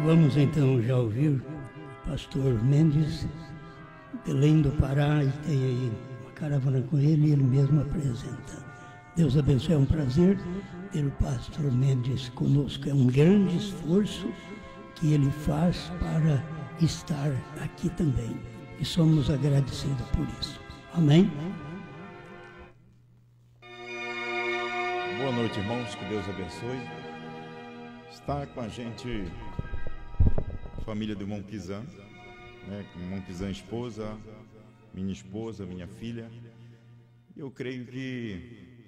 Vamos então já ouvir o pastor Mendes, Belém do Pará, e tem aí uma caravana com ele e ele mesmo apresenta. Deus abençoe, é um prazer ter o pastor Mendes conosco, é um grande esforço que ele faz para estar aqui também e somos agradecidos por isso. Amém? Boa noite, irmãos, que Deus abençoe. Está com a gente a família do irmão Kizan, né? Irmão Kizan, esposa, minha filha. Eu creio que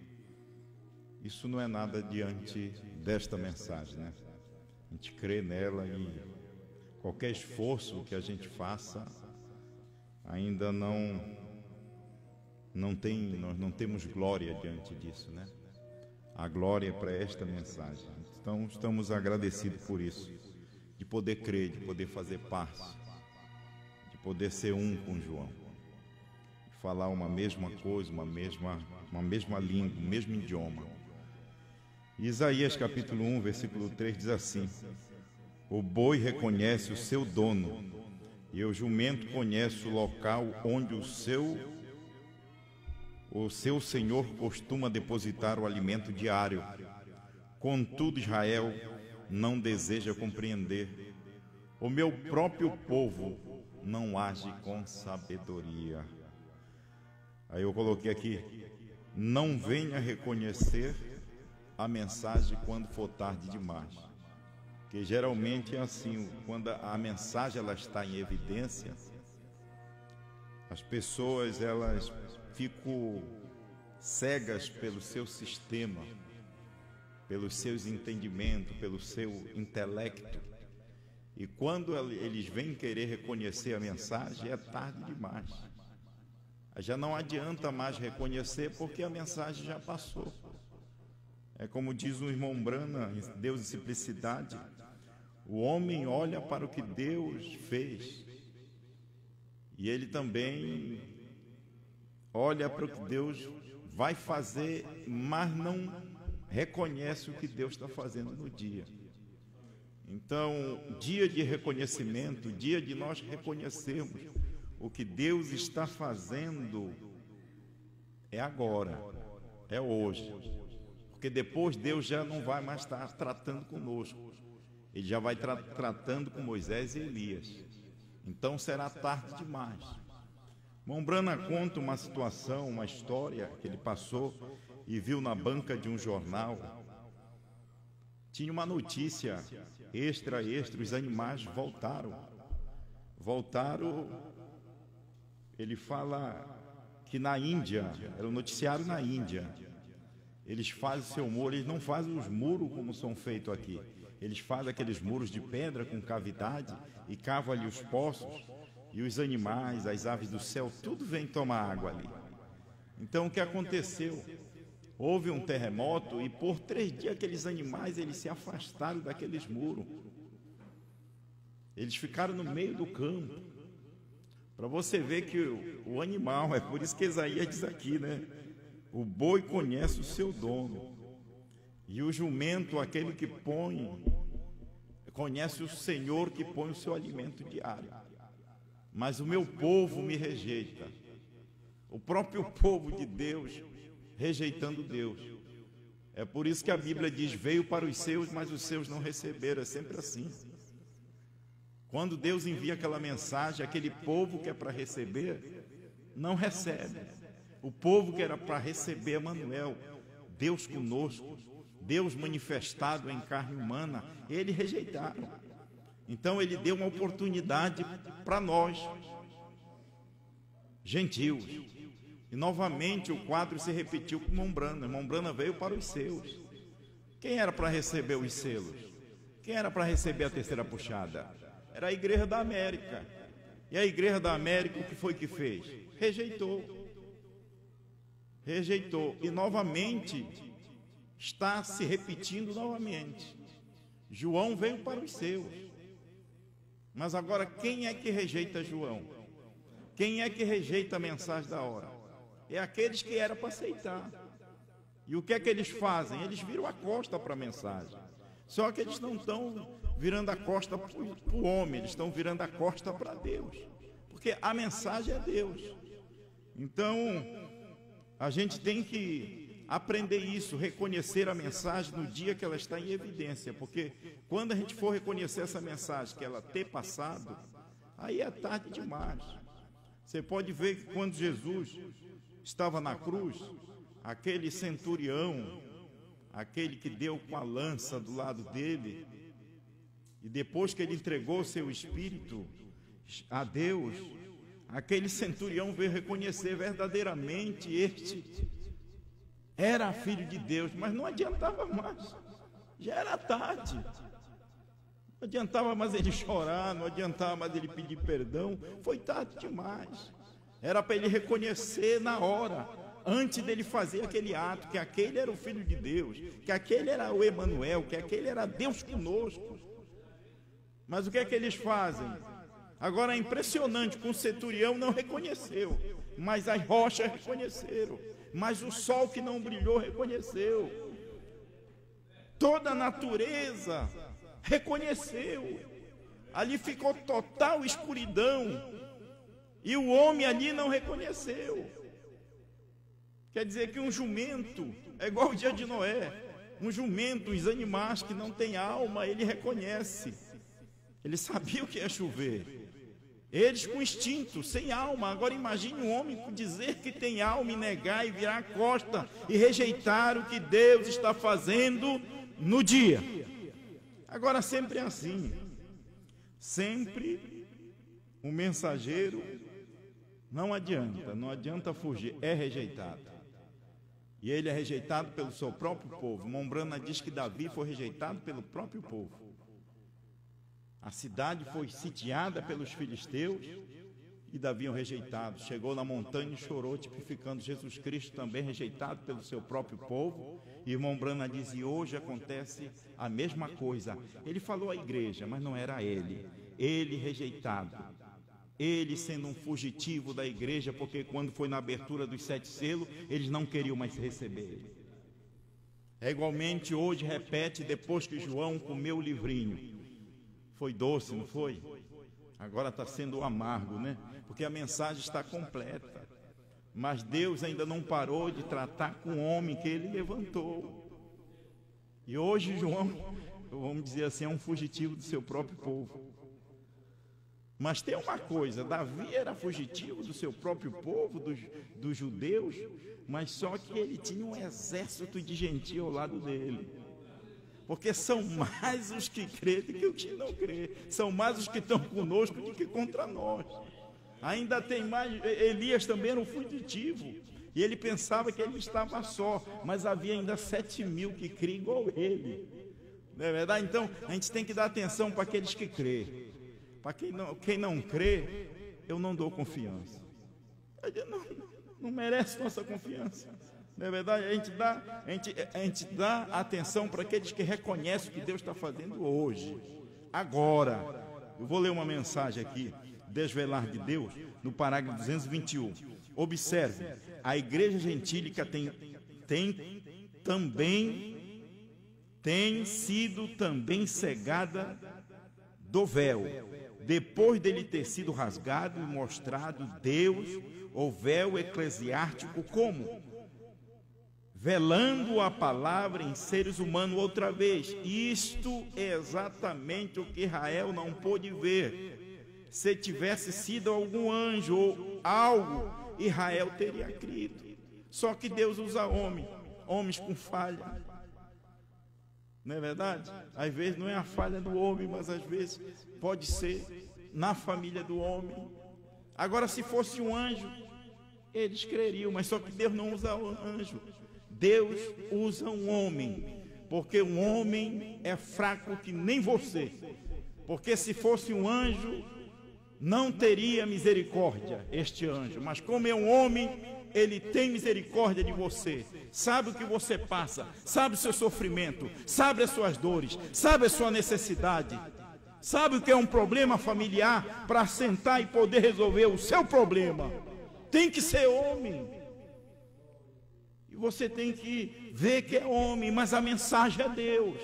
isso não é nada diante desta mensagem, né? A gente crê nela e qualquer esforço que a gente faça ainda nós não temos glória diante disso, né? A glória é para esta mensagem. Então estamos agradecidos por isso, de poder crer, de poder fazer parte, de poder ser um com João, de falar uma mesma coisa, uma mesma língua, o mesmo idioma. Isaías capítulo 1, versículo 3 diz assim: o boi reconhece o seu dono, e o jumento conhece o local onde o seu senhor costuma depositar o alimento diário. Contudo, Israel não deseja compreender. O meu próprio povo não age com sabedoria. Aí eu coloquei aqui: não venha reconhecer a mensagem quando for tarde demais. Porque geralmente é assim, quando a mensagem ela está em evidência, as pessoas elas ficam cegas pelo seu sistema, pelos seus entendimentos, pelo seu intelecto. E quando eles vêm querer reconhecer a mensagem, é tarde demais. Já não adianta mais reconhecer, porque a mensagem já passou. É como diz o irmão Brana, Deus e Simplicidade: o homem olha para o que Deus fez, e ele também olha para o que Deus vai fazer, mas não reconhece o que Deus está fazendo no dia. Então, dia de reconhecimento, dia de nós reconhecermos o que Deus está fazendo, é agora, é hoje. Porque depois Deus já não vai mais estar tratando conosco. Ele já vai tratando com Moisés e Elias. Então será tarde demais. Irmão Brana conta uma situação, uma história que ele passou e viu na banca de um jornal. Tinha uma notícia extra, os animais voltaram. Ele fala que na Índia, era um noticiário na Índia, eles fazem seu muro, eles não fazem os muros como são feitos aqui. Eles fazem aqueles muros de pedra com cavidade e cavam ali os poços, e os animais, as aves do céu, tudo vem tomar água ali. Então o que aconteceu? Houve um terremoto e por 3 dias aqueles animais eles se afastaram daqueles muros. Eles ficaram no meio do campo. Para você ver que o animal, é por isso que Isaías diz aqui, né? O boi conhece o seu dono, e o jumento, aquele que conhece o Senhor que põe o seu alimento diário. Mas o meu povo me rejeita. O próprio povo de Deus rejeitando Deus. É por isso que a Bíblia diz: veio para os seus, mas os seus não receberam. É sempre assim. Quando Deus envia aquela mensagem, aquele povo que é para receber, não recebe. O povo que era para receber Emanuel, Deus conosco, Deus manifestado em carne humana, eles rejeitaram. Então ele deu uma oportunidade para nós, gentios. E novamente o quadro se repetiu com irmão Brana. Irmão Brana veio para os seus. Quem era para receber os selos? Quem era para receber a terceira puxada? Era a Igreja da América. E a Igreja da América, o que foi que fez? Rejeitou. E novamente está se repetindo novamente. João veio para os seus. Mas agora quem é que rejeita João? Quem é que rejeita a mensagem da hora? É aqueles que era para aceitar. E o que é que eles fazem? Eles viram a costa para a mensagem. Só que eles não estão virando a costa para o homem, eles estão virando a costa para Deus, porque a mensagem é Deus. Então, a gente tem que aprender isso, reconhecer a mensagem no dia que ela está em evidência, porque quando a gente for reconhecer essa mensagem, que ela ter passado, aí é tarde demais. Você pode ver que quando Jesus estava na cruz, aquele centurião, aquele que deu com a lança do lado dele, e depois que ele entregou seu espírito a Deus, aquele centurião veio reconhecer verdadeiramente este era filho de Deus, mas não adiantava mais, já era tarde. Não adiantava mais ele chorar, não adiantava mais ele pedir perdão, foi tarde demais. Era para ele reconhecer na hora, antes dele fazer aquele ato, que aquele era o Filho de Deus, que aquele era o Emanuel, que aquele era Deus conosco. Mas o que é que eles fazem? Agora é impressionante, com o centurião não reconheceu, mas as rochas reconheceram, mas o sol que não brilhou reconheceu, toda a natureza reconheceu. Ali ficou total escuridão e o homem ali não reconheceu. Quer dizer que um jumento é igual o dia de Noé. Um jumento, os animais que não têm alma, ele reconhece. Ele sabia o que é chover. Eles com instinto, sem alma. Agora imagine um homem dizer que tem alma e negar e virar a costa e rejeitar o que Deus está fazendo no dia. Agora sempre é assim. Sempre o mensageiro não adianta fugir, é rejeitado. E ele é rejeitado pelo seu próprio povo. Mombrana diz que Davi foi rejeitado pelo próprio povo. A cidade foi sitiada pelos filisteus e Davi o rejeitado. Chegou na montanha e chorou, tipificando Jesus Cristo também rejeitado pelo seu próprio povo. E Mombrana diz, e hoje acontece a mesma coisa. Ele falou à igreja, mas não era ele. Ele rejeitado. Ele sendo um fugitivo da igreja, porque quando foi na abertura dos 7 selos, eles não queriam mais receber ele. É igualmente hoje, repete, depois que João comeu o livrinho. Foi doce, não foi? Agora está sendo amargo, né? Porque a mensagem está completa. Mas Deus ainda não parou de tratar com o homem que ele levantou. E hoje João, vamos dizer assim, é um fugitivo do seu próprio povo. Mas tem uma coisa, Davi era fugitivo do seu próprio povo, dos judeus, mas só que ele tinha um exército de gentios ao lado dele. Porque são mais os que crêem do que os que não crêem. São mais os que estão conosco do que contra nós. Ainda tem mais, Elias também era um fugitivo. E ele pensava que ele estava só, mas havia ainda 7.000 que criam igual ele. Não é verdade? Então, a gente tem que dar atenção para aqueles que crêem. Para quem não crê, eu não dou confiança. Não merece nossa confiança. Não é verdade? A gente dá atenção para aqueles que reconhecem o que Deus está fazendo hoje. Agora, eu vou ler uma mensagem aqui, Desvelar de Deus, no parágrafo 221. Observe, a igreja gentílica tem sido também cegada do véu, depois dele ter sido rasgado e mostrado Deus, o véu eclesiástico, como? Velando a palavra em seres humanos outra vez. Isto é exatamente o que Israel não pôde ver. Se tivesse sido algum anjo ou algo, Israel teria crido. Só que Deus usa homens com falha. Não é verdade? Às vezes não é a falha do homem, mas às vezes pode ser na família do homem. Agora, se fosse um anjo, eles creriam, mas só que Deus não usa o anjo. Deus usa um homem, porque um homem é fraco que nem você. Porque se fosse um anjo, não teria misericórdia este anjo. Mas como é um homem, ele tem misericórdia de você. Sabe o que você passa, sabe o seu sofrimento, sabe as suas dores, sabe a sua necessidade. Sabe o que é um problema familiar para sentar e poder resolver o seu problema. Tem que ser homem. Você tem que ver que é homem, mas a mensagem é Deus.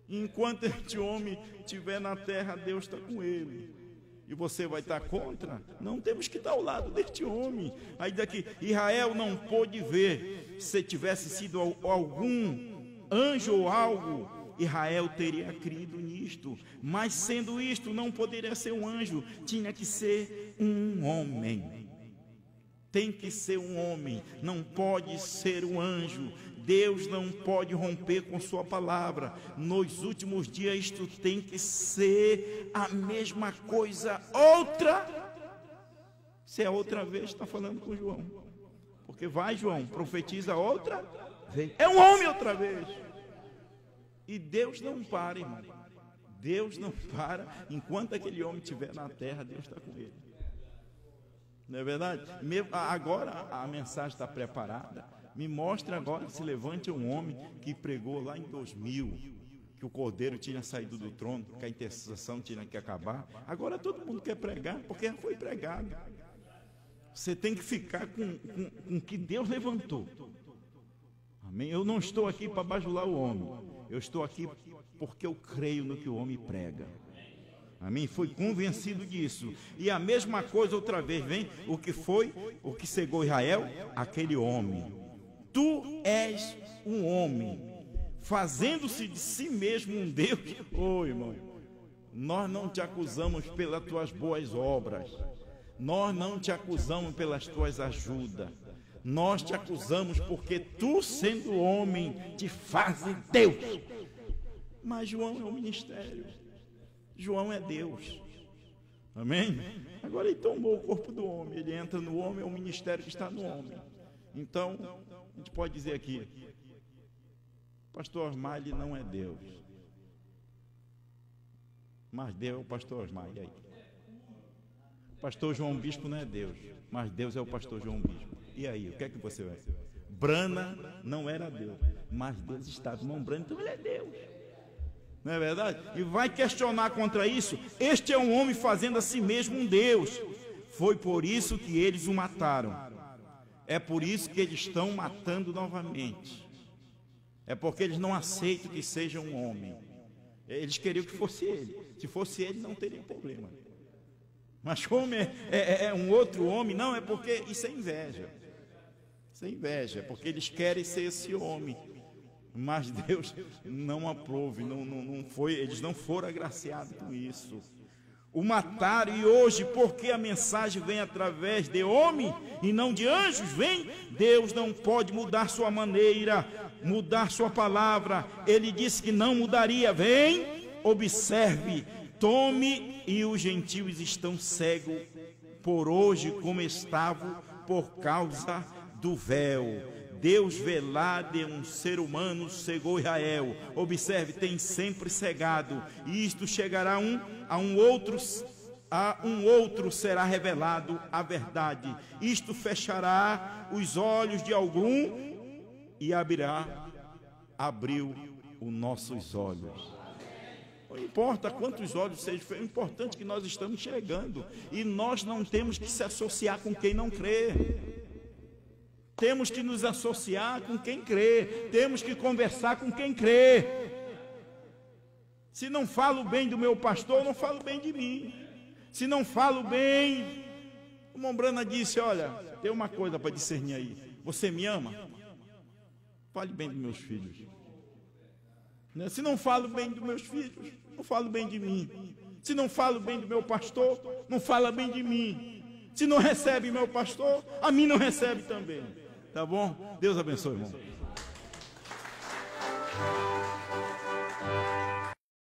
Enquanto este homem estiver na terra, Deus está com ele. E você vai estar contra? Não, temos que estar ao lado deste homem. Aí daqui, Israel não pôde ver. Se tivesse sido algum anjo ou algo, Israel teria crido nisto. Mas sendo isto, não poderia ser um anjo, tinha que ser um homem. Tem que ser um homem, não pode ser um anjo. Deus não pode romper com sua palavra. Nos últimos dias isto tem que ser a mesma coisa. Se é outra vez, está falando com João. Porque vai, João, profetiza outra vez. É um homem outra vez. E Deus não para, irmão. Deus não para. Enquanto aquele homem estiver na terra, Deus está com ele. Não é verdade? Agora a mensagem está preparada. Me mostre agora, se levante um homem que pregou lá em 2000, que o Cordeiro tinha saído do trono, que a intercessão tinha que acabar. Agora todo mundo quer pregar, porque foi pregado. Você tem que ficar com o que Deus levantou. Amém? Eu não estou aqui para bajular o homem. Eu estou aqui porque eu creio no que o homem prega. Amém? Fui convencido disso. E a mesma coisa outra vez, vem o que cegou Israel? Aquele homem. Tu és um homem, fazendo-se de si mesmo um Deus. Irmão, nós não te acusamos pelas tuas boas obras, nós não te acusamos pelas tuas ajudas, nós te acusamos porque tu, sendo homem, te fazes Deus. Mas João é o ministério, João é Deus. Amém? Agora ele tomou o corpo do homem, ele entra no homem, é o ministério que está no homem. Então, a gente pode dizer aqui, pastor Osmar, ele não é Deus. Mas Deus é o pastor Osmar, e aí? Pastor João Bispo não é Deus, mas Deus é o pastor João Bispo. E aí, o que é que você vai? Brana não era Deus, mas Deus estava, irmão Brana, então ele é Deus. Não é verdade? E vai questionar contra isso. Este é um homem fazendo a si mesmo um Deus. Foi por isso que eles o mataram. É por isso que eles estão matando novamente. É porque eles não aceitam que seja um homem. Eles queriam que fosse ele. Se fosse ele, não teria problema. Mas como é um outro homem, não, é porque isso é inveja. Isso é inveja, porque eles querem ser esse homem. Mas Deus não aprove, eles não foram agraciados com isso. O mataram, e hoje, porque a mensagem vem através de homem e não de anjos, Deus não pode mudar sua maneira, mudar sua palavra. Ele disse que não mudaria. Observe, tome, e os gentios estão cegos por hoje, como estavam por causa do véu. Deus velado de um ser humano cegou Israel. Observe, tem sempre cegado. E isto chegará a um outro será revelado a verdade. Isto fechará os olhos de algum e abriu os nossos olhos. Não importa quantos olhos sejam, é importante que nós estamos chegando. E nós não temos que se associar com quem não crê. Temos que nos associar com quem crê. Temos que conversar com quem crê. Se não falo bem do meu pastor, não falo bem de mim. Se não falo bem, o Mombrana disse, olha, tem uma coisa para discernir aí. Você me ama? Fale bem dos meus filhos. Se não falo bem dos meus filhos, não falo bem de mim. Se não falo bem do meu pastor, não fala bem de mim. Se não recebe meu pastor, a mim não recebe também. Tá bom? Deus abençoe, irmão.